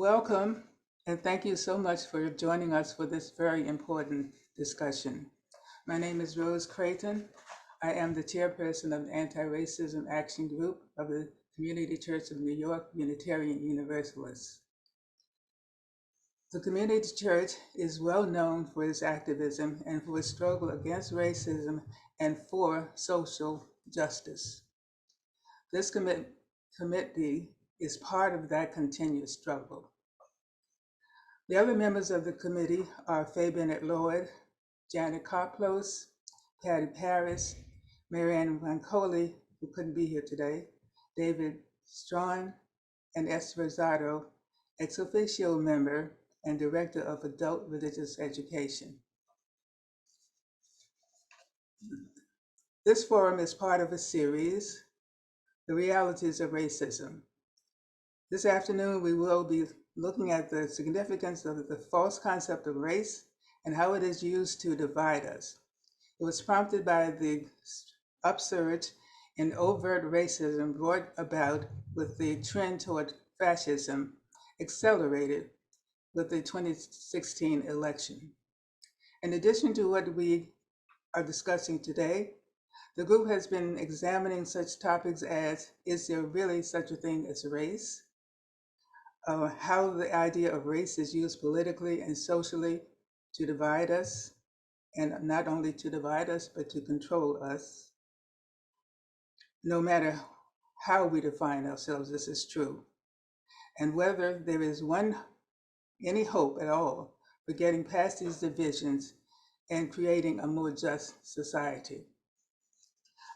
Welcome, and thank you so much for joining us for this very important discussion. My name is Rose Creighton. I am the chairperson of the Anti-Racism Action Group of the Community Church of New York Unitarian Universalists. The Community Church is well known for its activism and for its struggle against racism and for social justice. This committee is part of that continuous struggle. The other members of the committee are Faye Bennett Lloyd, Janet Koplos, Patty Paris, Marianne Rancoli, who couldn't be here today, David Strawn, and Esther Rosado, ex officio member and director of adult religious education. This forum is part of a series, The Realities of Racism. This afternoon, we will be looking at the significance of the false concept of race and how it is used to divide us. It was prompted by the upsurge in overt racism brought about with the trend toward fascism, accelerated with the 2016 election. In addition to what we are discussing today, the group has been examining such topics as, is there really such a thing as race? How the idea of race is used politically and socially to divide us, and not only to divide us, but to control us. No matter how we define ourselves, this is true. And whether there is any hope at all for getting past these divisions and creating a more just society.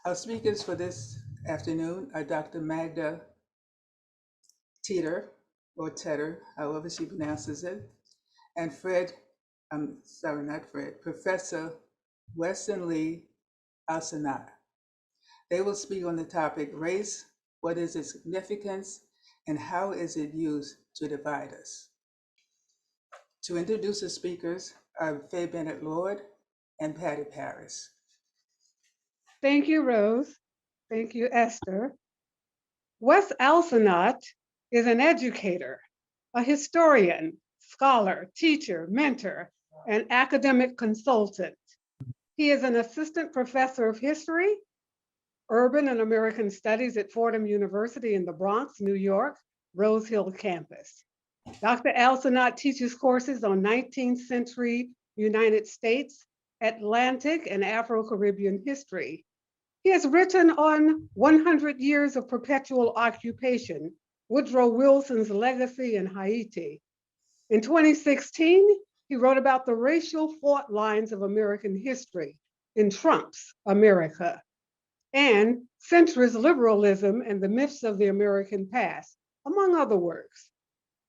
Our speakers for this afternoon are Dr. Magda Teter, or Teter, however she pronounces it, and Professor Westenley Alcenat. They will speak on the topic race, what is its significance, and how is it used to divide us. To introduce the speakers are Faye Bennett Lloyd and Patty Paris. Thank you, Rose. Thank you, Esther. Wes Alcenat is an educator, a historian, scholar, teacher, mentor, and academic consultant. He is an assistant professor of history, urban and American studies at Fordham University in the Bronx, New York, Rose Hill campus. Dr. Alcenat teaches courses on 19th century United States, Atlantic, and Afro-Caribbean history. He has written on 100 Years of Perpetual Occupation, Woodrow Wilson's Legacy in Haiti. In 2016, he wrote about the racial fault lines of American history in Trump's America, and Centrist Liberalism and the Myths of the American Past, among other works.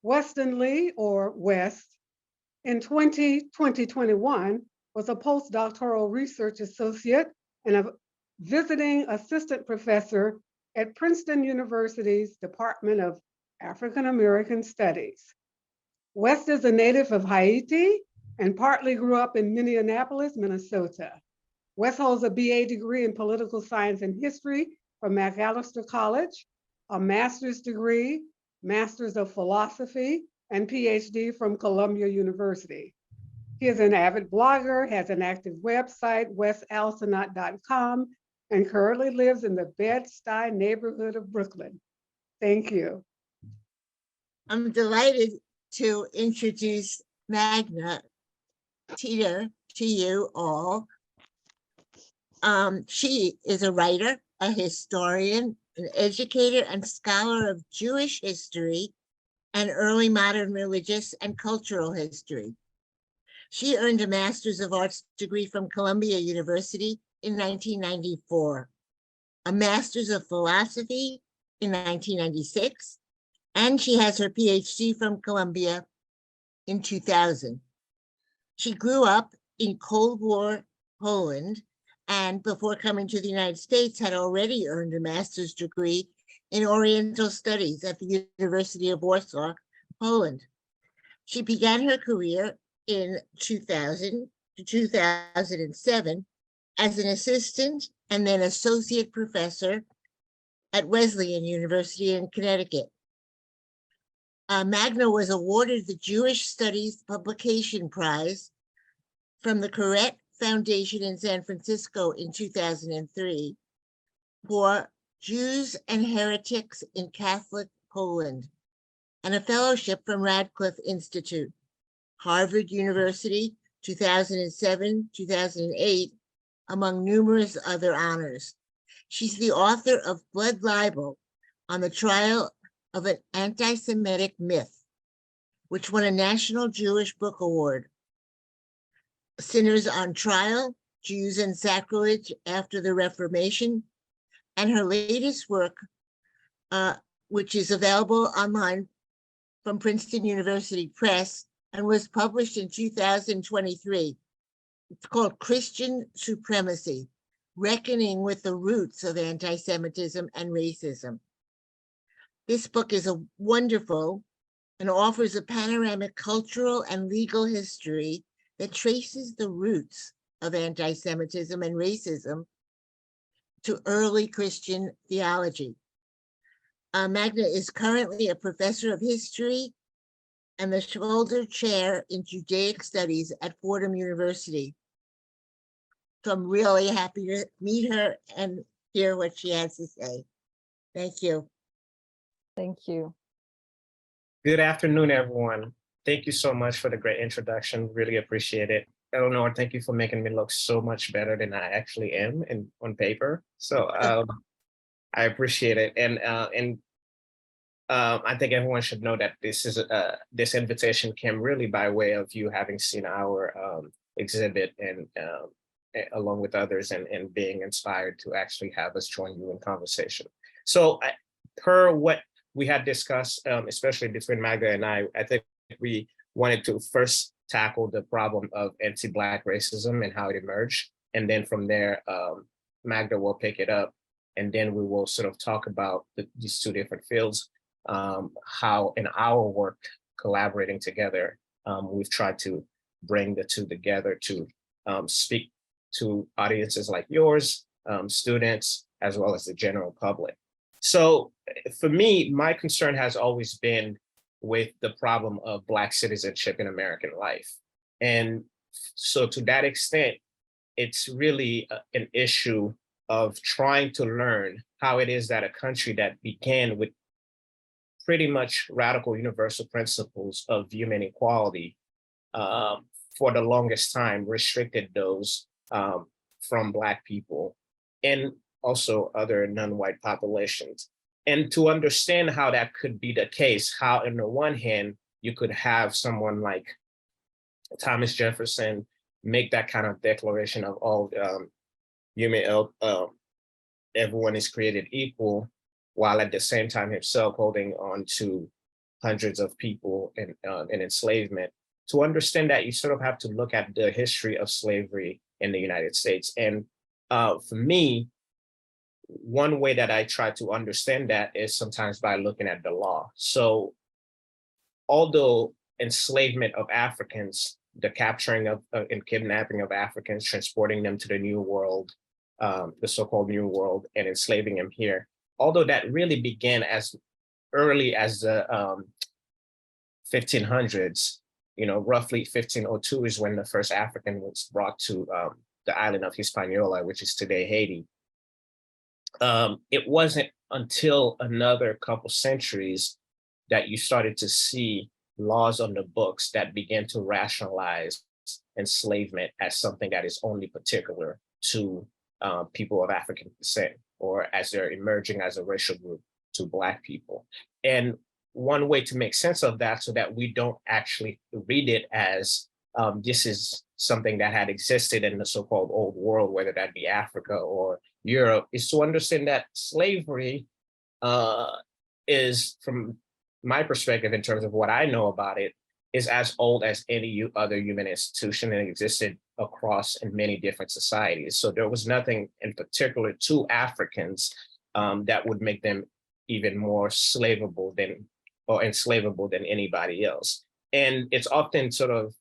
Westenley, or West, in 2021, was a postdoctoral research associate and a visiting assistant professor at Princeton University's Department of African American Studies. West is a native of Haiti and partly grew up in Minneapolis, Minnesota. West holds a BA degree in political science and history from Macalester College, a master's degree, master's of philosophy, and PhD from Columbia University. He is an avid blogger, has an active website, westalcenat.com, and currently lives in the Bed-Stuy neighborhood of Brooklyn. Thank you. I'm delighted to introduce Magda Teter to you all. She is a writer, a historian, an educator, and scholar of Jewish history and early modern religious and cultural history. She earned a Master's of Arts degree from Columbia University in 1994, a Master's of Philosophy in 1996, and she has her PhD from Columbia in 2000. She grew up in Cold War Poland, and before coming to the United States had already earned a master's degree in Oriental Studies at the University of Warsaw, Poland. She began her career in 2000 to 2007 as an assistant and then associate professor at Wesleyan University in Connecticut. Magda was awarded the Jewish Studies Publication Prize from the Koret Foundation in San Francisco in 2003 for Jews and Heretics in Catholic Poland, and a fellowship from Radcliffe Institute, Harvard University, 2007, 2008, among numerous other honors. She's the author of Blood Libel on the Trial of an Anti-Semitic Myth, which won a National Jewish Book Award. Sinners on Trial, Jews and Sacrilege After the Reformation, and her latest work, which is available online from Princeton University Press and was published in 2023. It's called Christian Supremacy, Reckoning with the Roots of Anti-Semitism and Racism. This book is wonderful and offers a panoramic cultural and legal history that traces the roots of anti-Semitism and racism to early Christian theology. Magda is currently a professor of history and the Shvidler Chair in Judaic Studies at Fordham University. So I'm really happy to meet her and hear what she has to say. Thank you. Thank you. Good afternoon, everyone. Thank you so much for the great introduction. Really appreciate it. Eleanor, thank you for making me look so much better than I actually am on paper. So I appreciate it. And I think everyone should know that this invitation came really by way of you having seen our exhibit and along with others and being inspired to actually have us join you in conversation. So per what we had discussed, especially between Magda and I think we wanted to first tackle the problem of anti-Black racism and how it emerged. And then from there, Magda will pick it up. And then we will sort of talk about these two different fields, how in our work collaborating together, we've tried to bring the two together to speak to audiences like yours, students, as well as the general public. So for me, my concern has always been with the problem of Black citizenship in American life. And so to that extent, it's really an issue of trying to learn how it is that a country that began with pretty much radical universal principles of human equality for the longest time restricted those from Black people and also other non-white populations. And to understand how that could be the case, how on the one hand, you could have someone like Thomas Jefferson make that kind of declaration of all everyone is created equal, while at the same time himself holding on to hundreds of people in enslavement. To understand that, you sort of have to look at the history of slavery in the United States. And for me, one way that I try to understand that is sometimes by looking at the law. So although enslavement of Africans, the capturing of and kidnapping of Africans, transporting them to the New World, the so-called New World, and enslaving them here, although that really began as early as the 1500s, roughly 1502 is when the first African was brought to the island of Hispaniola, which is today Haiti. It wasn't until another couple centuries that you started to see laws on the books that began to rationalize enslavement as something that is only particular to people of African descent, or as they're emerging as a racial group, to Black people. And one way to make sense of that, so that we don't actually read it as this is something that had existed in the so-called old world, whether that be Africa or Europe, is to understand that slavery is, from my perspective, in terms of what I know about it, is as old as any other human institution that existed across in many different societies. So there was nothing in particular to Africans that would make them even more enslavable than anybody else. And it's often sort of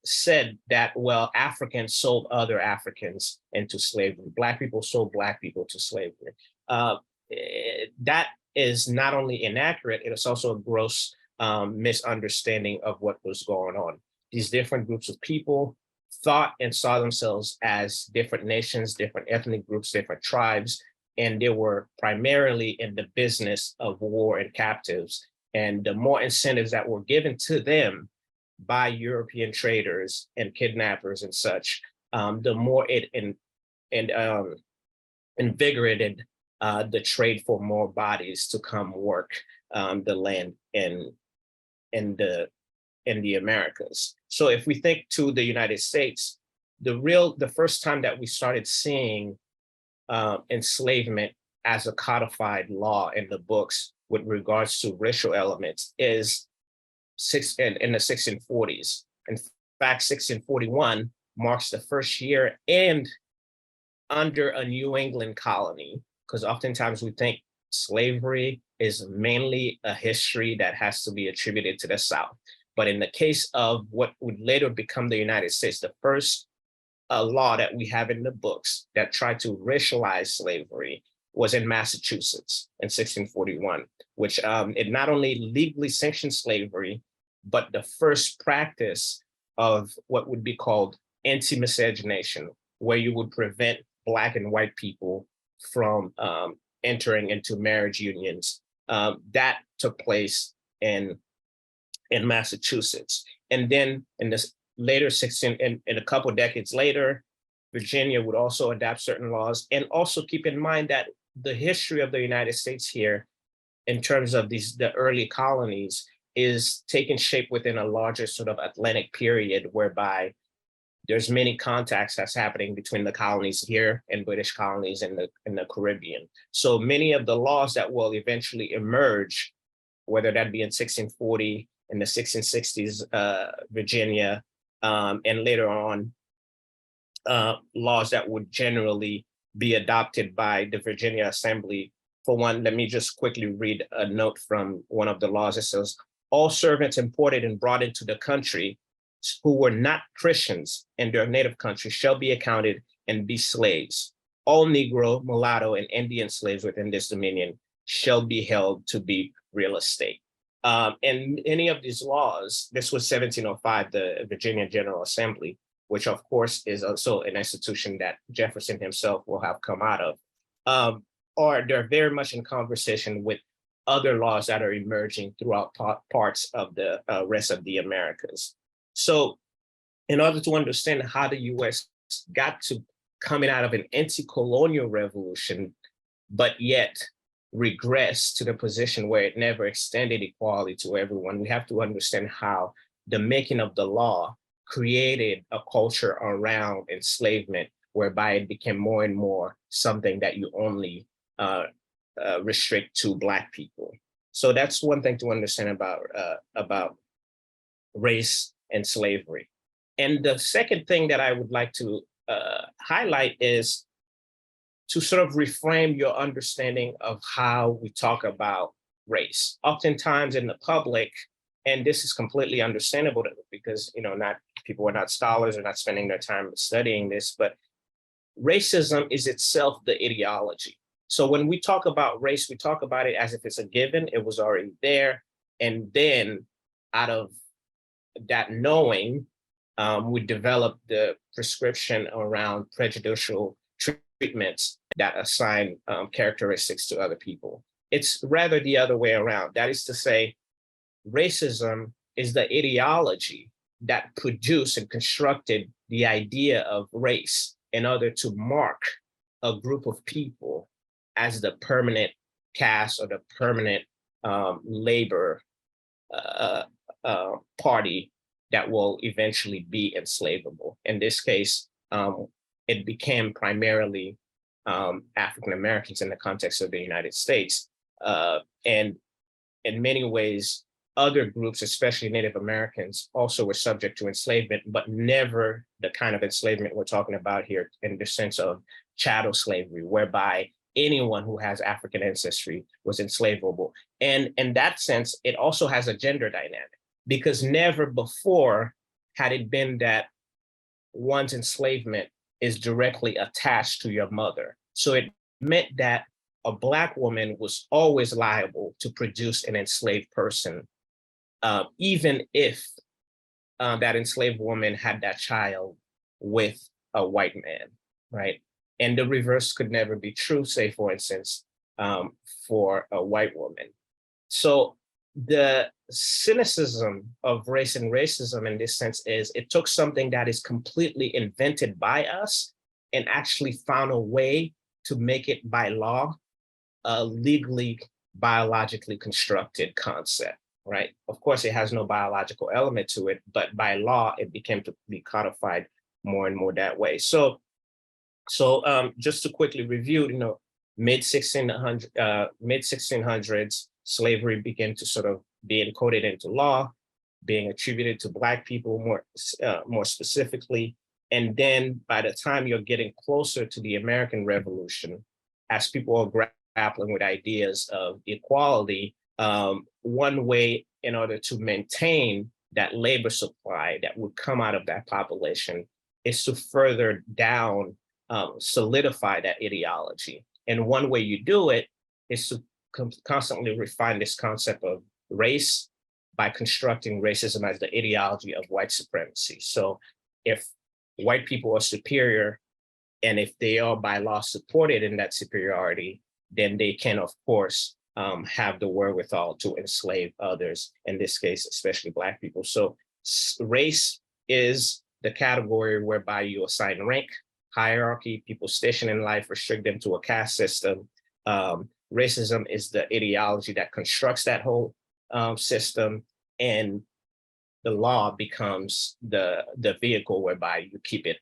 said that, well, Africans sold other Africans into slavery. Black people sold Black people to slavery. That is not only inaccurate, it is also a gross misunderstanding of what was going on. These different groups of people thought and saw themselves as different nations, different ethnic groups, different tribes, and they were primarily in the business of war and captives. And the more incentives that were given to them by European traders and kidnappers and such, the more it invigorated the trade for more bodies to come work the land in the Americas. So if we think to the United States, the first time that we started seeing enslavement as a codified law in the books with regards to racial elements is in the 1640s. In fact, 1641 marks the first year and under a New England colony, because oftentimes we think slavery is mainly a history that has to be attributed to the South. But in the case of what would later become the United States, the first law that we have in the books that tried to racialize slavery was in Massachusetts in 1641, which it not only legally sanctioned slavery, but the first practice of what would be called anti-miscegenation, where you would prevent Black and white people from entering into marriage unions. That took place in Massachusetts. And then in this later in a couple of decades later, Virginia would also adopt certain laws. And also keep in mind that the history of the United States here, in terms of the early colonies, is taking shape within a larger sort of Atlantic period, whereby there's many contacts that's happening between the colonies here and British colonies in the Caribbean. So many of the laws that will eventually emerge, whether that be in 1640, in the 1660s, Virginia, and later on, laws that would generally be adopted by the Virginia Assembly. For one, let me just quickly read a note from one of the laws. It says, all servants imported and brought into the country who were not Christians in their native country shall be accounted and be slaves. All Negro, mulatto, and Indian slaves within this dominion shall be held to be real estate. And any of these laws, this was 1705, the Virginia General Assembly, which of course is also an institution that Jefferson himself will have come out of, or they're very much in conversation with other laws that are emerging throughout parts of the rest of the Americas. So in order to understand how the US got to coming out of an anti-colonial revolution, but yet regress to the position where it never extended equality to everyone, we have to understand how the making of the law created a culture around enslavement, whereby it became more and more something that you only restrict to Black people. So that's one thing to understand about race and slavery. And the second thing that I would like to highlight is to sort of reframe your understanding of how we talk about race. Oftentimes in the public, and this is completely understandable because not people are not scholars, are not spending their time studying this, but racism is itself the ideology. So when we talk about race, we talk about it as if it's a given, it was already there. And then out of that knowing, we develop the prescription around prejudicial treatments that assign characteristics to other people. It's rather the other way around. That is to say, racism is the ideology that produced and constructed the idea of race in order to mark a group of people as the permanent caste or the permanent labor party that will eventually be enslavable. In this case, it became primarily African Americans in the context of the United States. And in many ways, other groups, especially Native Americans, also were subject to enslavement, but never the kind of enslavement we're talking about here in the sense of chattel slavery, whereby anyone who has African ancestry was enslavable. And in that sense, it also has a gender dynamic, because never before had it been that one's enslavement is directly attached to your mother. So it meant that a Black woman was always liable to produce an enslaved person even if that enslaved woman had that child with a white man, right? And the reverse could never be true, say, for instance, for a white woman. So the cynicism of race and racism in this sense is it took something that is completely invented by us and actually found a way to make it by law a legally, biologically constructed concept, right? Of course, it has no biological element to it, but by law, it became to be codified more and more that way. So just to quickly review, mid 1600s, slavery began to sort of be encoded into law, being attributed to Black people more specifically. And then by the time you're getting closer to the American Revolution, as people are grappling with ideas of equality, one way in order to maintain that labor supply that would come out of that population is to further down, solidify that ideology. And one way you do it is to constantly refine this concept of race by constructing racism as the ideology of white supremacy. So if white people are superior, and if they are by law supported in that superiority, then they can, of course, have the wherewithal to enslave others, in this case, especially Black people. So race is the category whereby you assign rank, hierarchy, people's station in life, restrict them to a caste system. Racism is the ideology that constructs that whole system, and the law becomes the vehicle whereby you keep it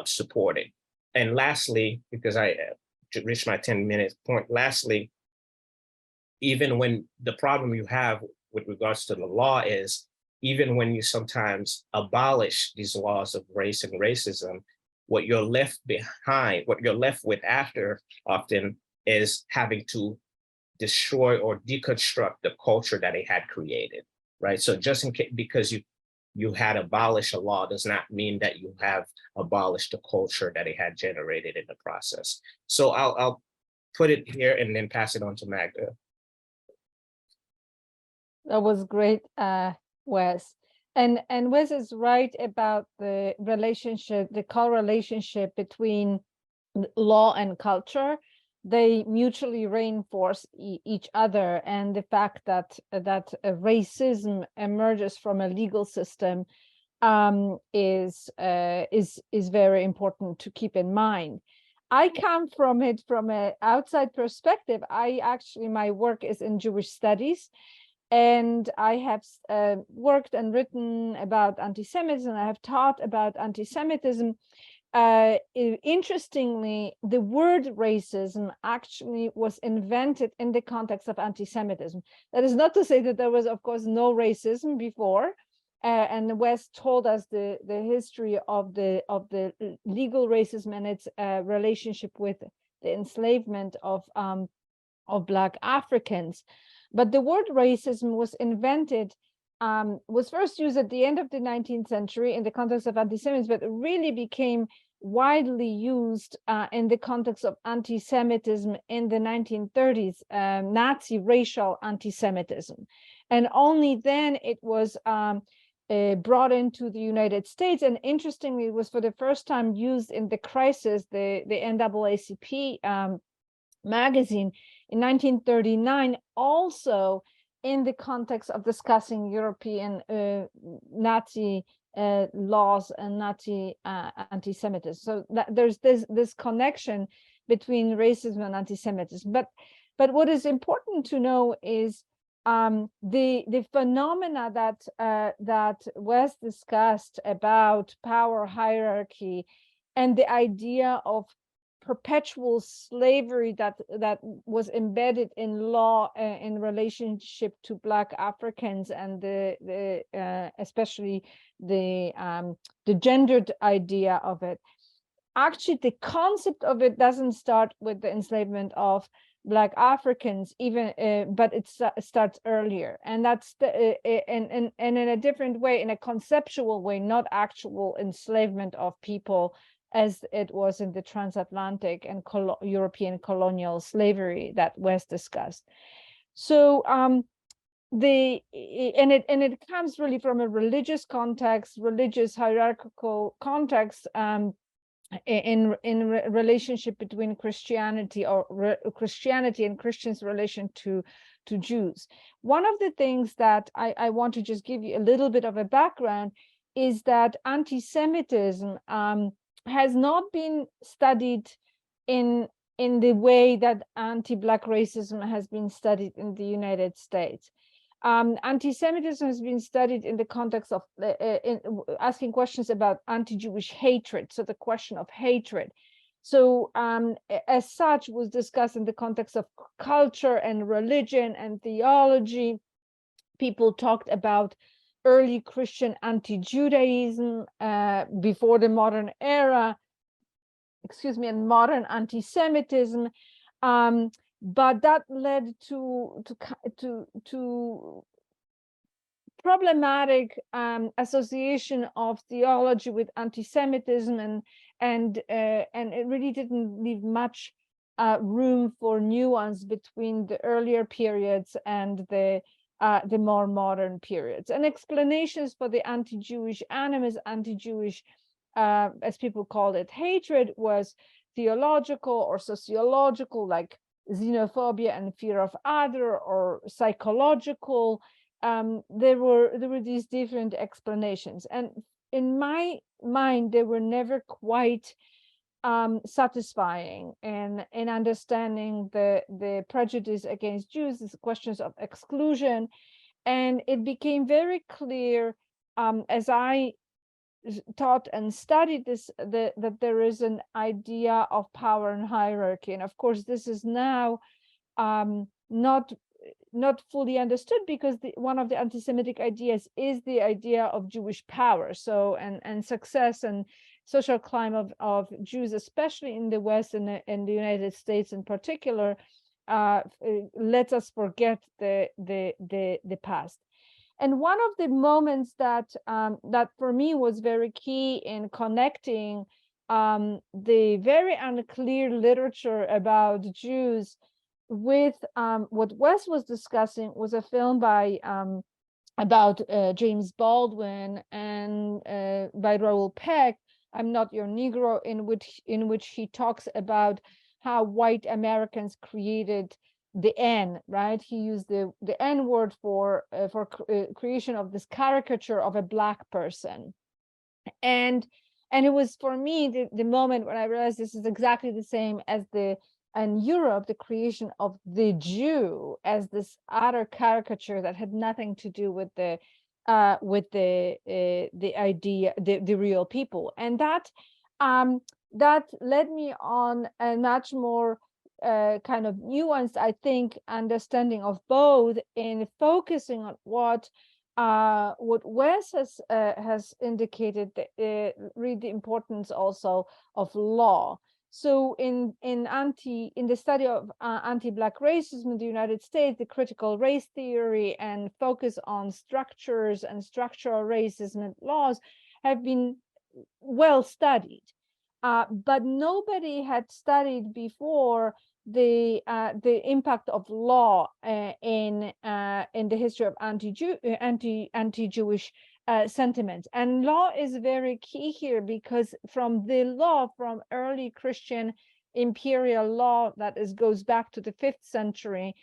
supported. And lastly, because I reached my 10-minute point, lastly, even when the problem you have with regards to the law is, even when you sometimes abolish these laws of race and racism, what you're left behind, what you're left with after often is having to destroy or deconstruct the culture that they had created, right? So just in case, because you had abolished a law does not mean that you have abolished the culture that it had generated in the process. So I'll put it here and then pass it on to Magda. That was great, Wes. And Wes is right about the relationship, the correlationship between law and culture. They mutually reinforce each other, and the fact that racism emerges from a legal system is very important to keep in mind. I come from it from an outside perspective. My work is in Jewish studies, and I have worked and written about anti-Semitism. I have taught about anti-Semitism. Interestingly, the word racism actually was invented in the context of anti-Semitism. That is not to say that there was, of course, no racism before. And the West told us the history of the legal racism and its relationship with the enslavement of Black Africans. But the word racism was invented, was first used at the end of the 19th century in the context of anti-Semitism, but it really became widely used in the context of anti-Semitism in the 1930s, Nazi racial anti-Semitism. And only then it was brought into the United States. And interestingly, it was for the first time used in the Crisis, the NAACP magazine in 1939, also in the context of discussing European Nazi laws and Nazi anti-Semitism. So there's this connection between racism and anti-Semitism. But what is important to know is the phenomena that Wes discussed about power hierarchy and the idea of perpetual slavery that was embedded in law in relationship to Black Africans, and especially the gendered idea of it. Actually, the concept of it doesn't start with the enslavement of Black Africans, even, but it starts earlier, and that's and in a different way, in a conceptual way, not actual enslavement of people as it was in the transatlantic and European colonial slavery that Wes discussed. So it comes really from a religious context, religious hierarchical context, in relationship between Christianity Christianity and Christians' relation to Jews. One of the things that I want to just give you a little bit of a background is that anti-Semitism has not been studied in the way that anti-Black racism has been studied in the United States. Anti-Semitism has been studied in the context of asking questions about anti-Jewish hatred, so the question of hatred. So as such was discussed in the context of culture and religion and theology. People talked about early Christian anti-Judaism before the modern era, and modern anti-Semitism. But that led to problematic association of theology with anti-Semitism, and it really didn't leave much room for nuance between the earlier periods and the more modern periods. And explanations for the anti-Jewish animus, anti-Jewish, as people called it, hatred, was theological or sociological, like xenophobia and fear of other, or psychological. There were these different explanations, and in my mind, they were never quite satisfying in understanding the prejudice against Jews, the questions of exclusion. And it became very clear as I taught and studied this, that there is an idea of power and hierarchy. And of course, this is now not fully understood, because one of the anti-Semitic ideas is the idea of Jewish power. So and success and social climb of Jews, especially in the West and in the United States in particular, lets us forget the past. And one of the moments that for me was very key in connecting the very unclear literature about Jews with what Wes was discussing was a film by about James Baldwin and by Raoul Peck, I'm Not Your Negro, in which he talks about how white Americans created the N, right? He used the N word for creation of this caricature of a Black person. And it was, for me, the moment when I realized this is exactly the same as in Europe, the creation of the Jew as this utter caricature that had nothing to do with the idea, the real people. And that led me on a much more kind of nuanced, I think, understanding of both, in focusing on what Wes has indicated, read the importance also of law. So in the study of anti-Black racism in the United States, the critical race theory and focus on structures and structural racism and laws have been well studied. But nobody had studied before the impact of law in the history of anti-Jewish sentiments. And law is very key here, because from early Christian imperial law that goes back to the 5th century,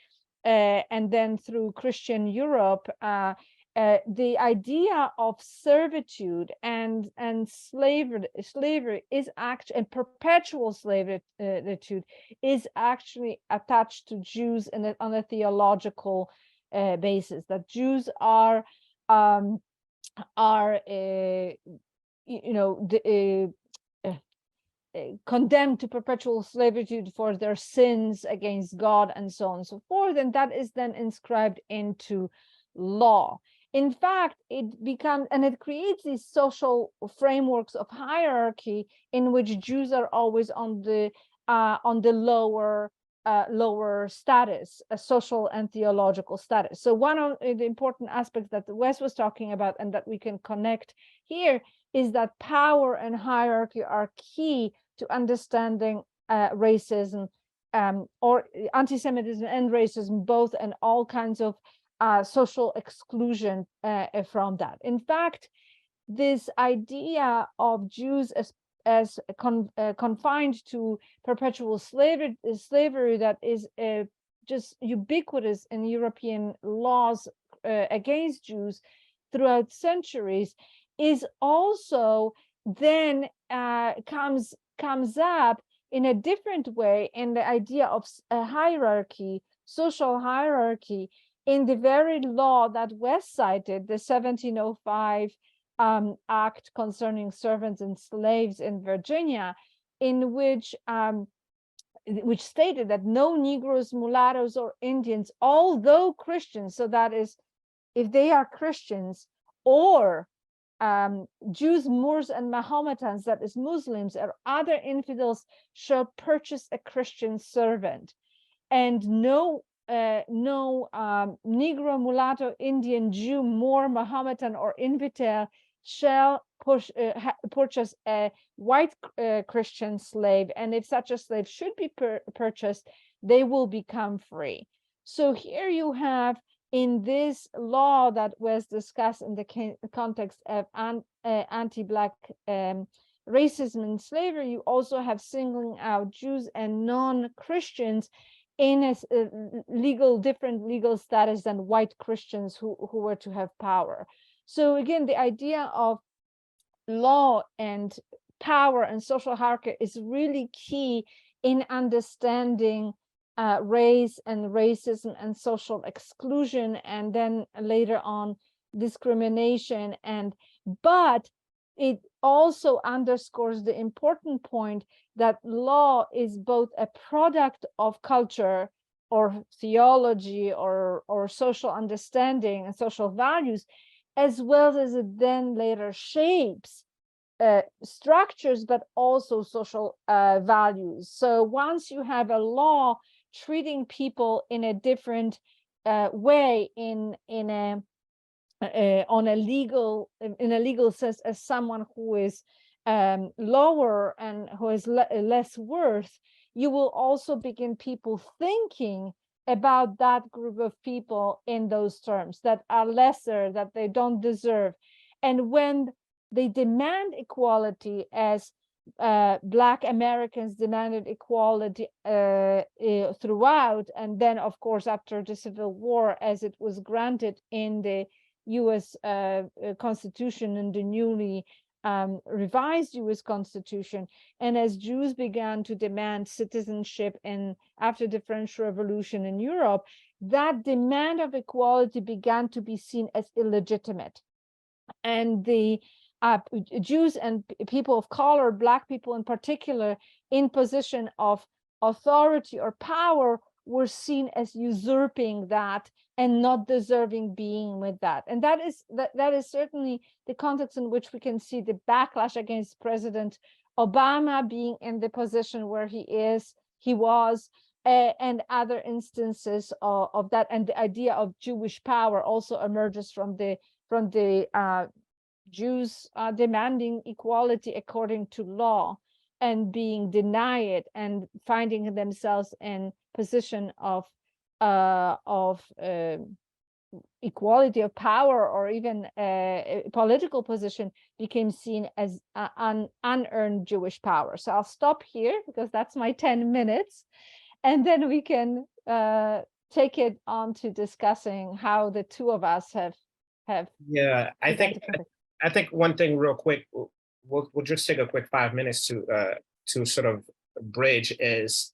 and then through Christian Europe, the idea of servitude and slavery is actually, and perpetual servitude is actually attached to Jews on a theological basis. That Jews are condemned to perpetual servitude for their sins against God, and so on and so forth, and that is then inscribed into law. In fact, it creates these social frameworks of hierarchy in which Jews are always on the lower status, a social and theological status. So one of the important aspects that Wes was talking about, and that we can connect here, is that power and hierarchy are key to understanding racism, or anti-Semitism and racism both, and all kinds of social exclusion from that. In fact, this idea of Jews as confined to perpetual slavery that is just ubiquitous in European laws against Jews throughout centuries is also then comes up in a different way in the idea of a hierarchy, social hierarchy, in the very law that West cited, the 1705 Act concerning servants and slaves in Virginia, in which stated that no Negroes, mulattoes, or Indians, although Christians, so that is, if they are Christians, or Jews, Moors, and Mahometans, that is Muslims, or other infidels, shall purchase a Christian servant, and no Negro, mulatto, Indian, Jew, Moor, Mahometan, or infidel shall purchase a white Christian slave, and if such a slave should be purchased, they will become free. So here you have, in this law that was discussed in the context of anti-Black racism and slavery, you also have singling out Jews and non-Christians in a different legal status than white Christians who were to have power. So again, the idea of law and power and social hierarchy is really key in understanding race and racism and social exclusion, and then later on discrimination. But it also underscores the important point that law is both a product of culture or theology or social understanding and social values, as well as it then later shapes structures, but also social values. So once you have a law treating people in a different way in a legal sense as someone who is lower and who is less worth, you will also begin people thinking about that group of people in those terms, that are lesser, that they don't deserve. And when they demand equality, as Black Americans demanded equality throughout, and then of course after the Civil War, as it was granted in the US Constitution and the newly revised US Constitution, and as Jews began to demand citizenship after the French Revolution in Europe, that demand of equality began to be seen as illegitimate. And the Jews and people of color, Black people in particular, in position of authority or power, were seen as usurping that and not deserving being with that. And that is certainly the context in which we can see the backlash against President Obama being in the position where he was, and other instances of that. And the idea of Jewish power also emerges from the Jews demanding equality according to law and being denied and finding themselves in position of equality of power, or even a political position, became seen as unearned Jewish power. So I'll stop here because that's my 10 minutes, and then we can take it on to discussing how the two of us have. Yeah, I think one thing real quick, we'll just take a quick 5 minutes to sort of bridge is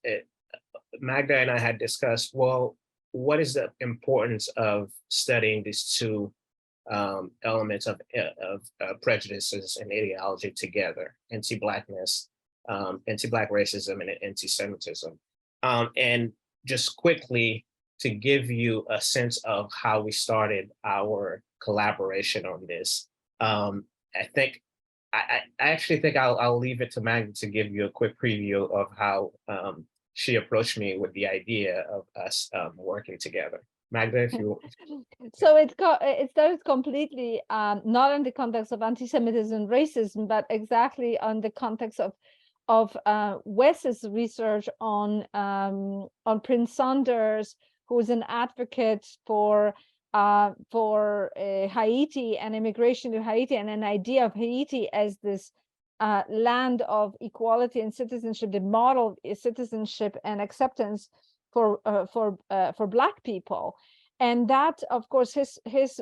Magda and I had discussed, well, what is the importance of studying these two elements of prejudices and ideology together: anti-Blackness, anti-Black racism, and anti-Semitism. And just quickly to give you a sense of how we started our collaboration on this, I actually think I'll leave it to Magda to give you a quick preview of how she approached me with the idea of us working together. Magda, if you. So it started completely not in the context of anti-Semitism and racism, but exactly on the context of Wes's research on Prince Saunders, who is an advocate for for Haiti and immigration to Haiti, and an idea of Haiti as this land of equality and citizenship, the model is citizenship and acceptance for Black people. And that, of course, his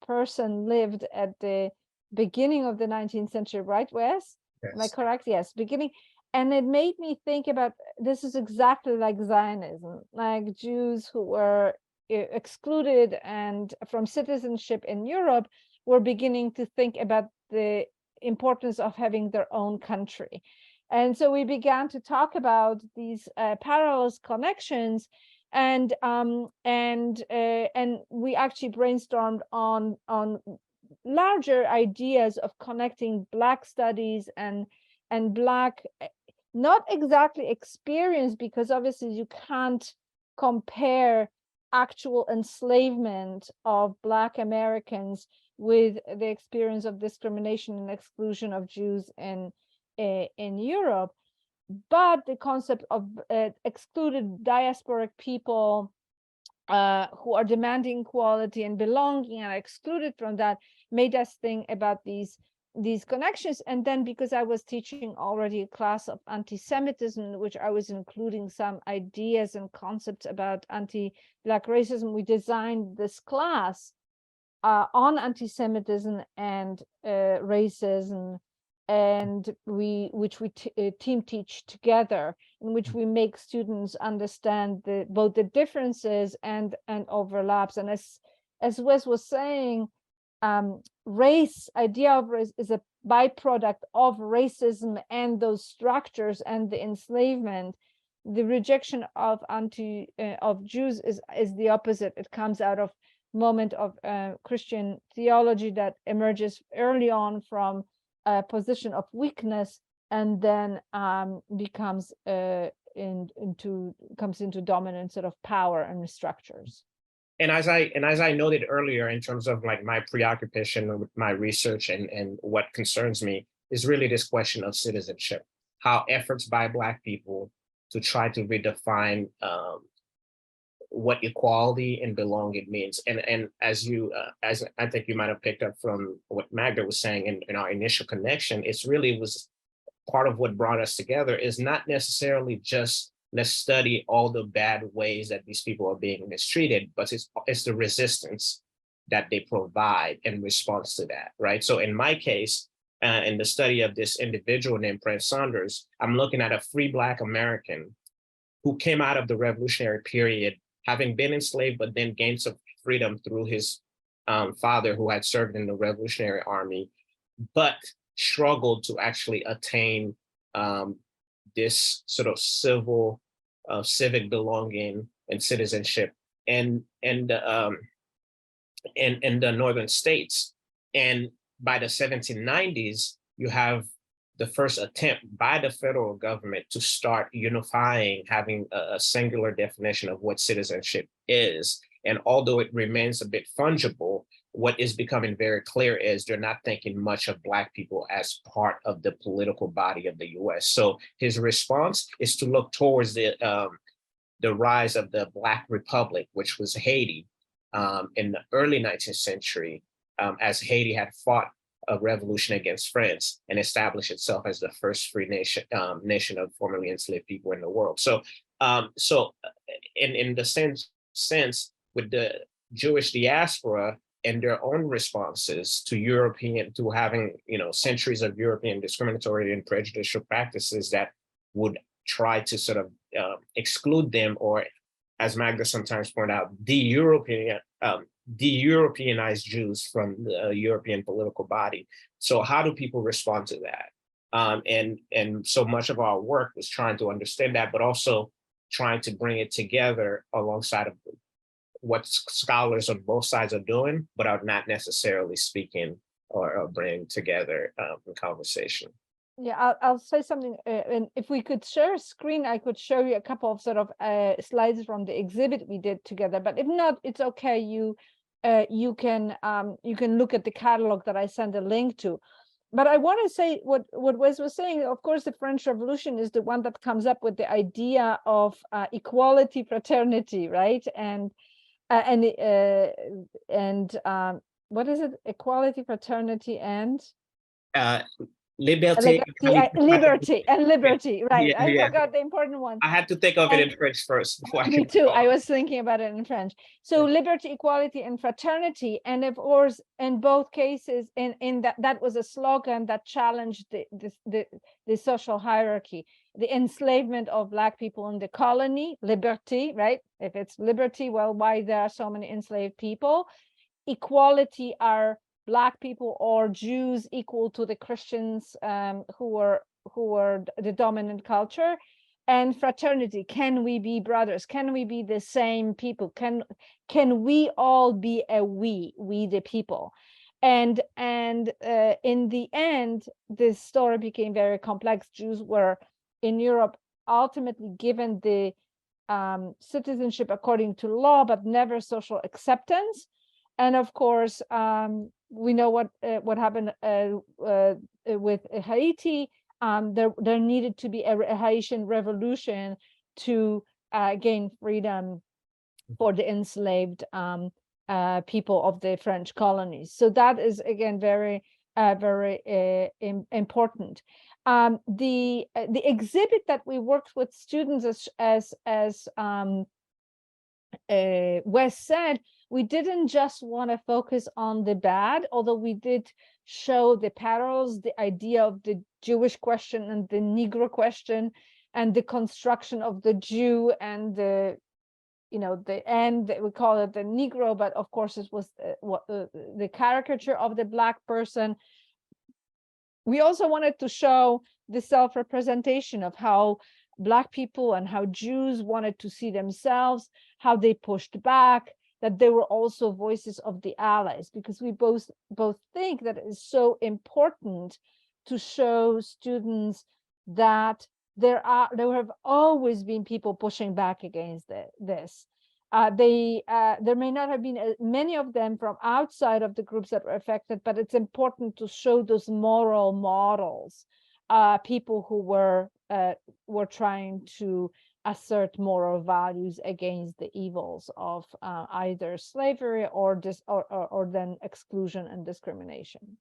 person lived at the beginning of the 19th century, right, Wes? Yes. Am I correct? Yes, beginning. And it made me think about, this is exactly like Zionism, like Jews who were excluded and from citizenship in Europe were beginning to think about the importance of having their own country. And so we began to talk about these parallels, connections, and we actually brainstormed on larger ideas of connecting Black studies and Black, not exactly experience, because obviously you can't compare actual enslavement of Black Americans with the experience of discrimination and exclusion of Jews in Europe, but the concept of excluded diasporic people who are demanding equality and belonging and are excluded from that made us think about these connections. And then, because I was teaching already a class of anti-Semitism, in which I was including some ideas and concepts about anti-Black racism, we designed this class on anti-Semitism and racism, and which we team teach together, in which we make students understand both the differences and overlaps. And as Wes was saying, idea of race is a byproduct of racism and those structures and the enslavement. The rejection of Jews is the opposite. It comes out of moment of Christian theology that emerges early on from a position of weakness, and then comes into dominant sort of power and structures. And as I noted earlier, in terms of like my preoccupation with my research and what concerns me is really this question of citizenship, how efforts by Black people to try to redefine what equality and belonging means. And as I think you might have picked up from what Magda was saying in our initial connection, it's really was part of what brought us together, is not necessarily just let's study all the bad ways that these people are being mistreated, but it's the resistance that they provide in response to that, right? So in my case, in the study of this individual named Prince Saunders, I'm looking at a free Black American who came out of the revolutionary period, having been enslaved, but then gained some freedom through his father, who had served in the Revolutionary Army, but struggled to actually attain this sort of civic belonging and citizenship in the northern states. And by the 1790s, you have the first attempt by the federal government to start unifying, having a singular definition of what citizenship is. And although it remains a bit fungible, what is becoming very clear is they're not thinking much of Black people as part of the political body of the US. So his response is to look towards the rise of the Black Republic, which was Haiti, in the early 19th century, as Haiti had fought a revolution against France and established itself as the first free nation of formerly enslaved people in the world. So, in the sense with the Jewish diaspora and their own responses to having centuries of European discriminatory and prejudicial practices that would try to sort of exclude them, or, as Magda sometimes point out, de-Europeanize Jews from the European political body. So how do people respond to that? And so much of our work was trying to understand that, but also trying to bring it together alongside of what scholars on both sides are doing, but are not necessarily speaking or bringing together in conversation. Yeah, I'll say something, and if we could share a screen, I could show you a couple of sort of slides from the exhibit we did together. But if not, it's okay. You can look at the catalog that I sent a link to. But I want to say what Wes was saying. Of course, the French Revolution is the one that comes up with the idea of equality, fraternity, right? And What is it? Equality, fraternity, and Uh, liberty, liberty, equality, liberty, and liberty. Right. yeah, I yeah. forgot the important one. I had to think of it And in French first before I me could too. recall. I was thinking about it in French. So liberty, equality, and fraternity. And of course, in both cases, in that was a slogan that challenged the social hierarchy, the enslavement of Black people in the colony, liberty, right? If it's liberty, well, why there are so many enslaved people? Equality, are Black people or Jews equal to the Christians who were the dominant culture? And fraternity, can we be brothers? Can we be the same people? Can we all be a we the people? And in the end, this story became very complex. Jews were in Europe ultimately given the citizenship according to law, but never social acceptance. And of course, we know what happened with Haiti. There needed to be a Haitian revolution to gain freedom for the enslaved people of the French colonies. So that is again very important. The exhibit that we worked with students, as Wes said, we didn't just want to focus on the bad, although we did show the parallels, the idea of the Jewish question and the Negro question, and the construction of the Jew and the end, we call it the Negro, but of course it was the caricature of the Black person. We also wanted to show the self-representation of how Black people and how Jews wanted to see themselves, how they pushed back, that they were also voices of the allies, because we both think that it is so important to show students that there have always been people pushing back against this. There may not have been many of them from outside of the groups that were affected, but it's important to show those moral models, people who were trying to assert moral values against the evils of either slavery or then exclusion and discrimination.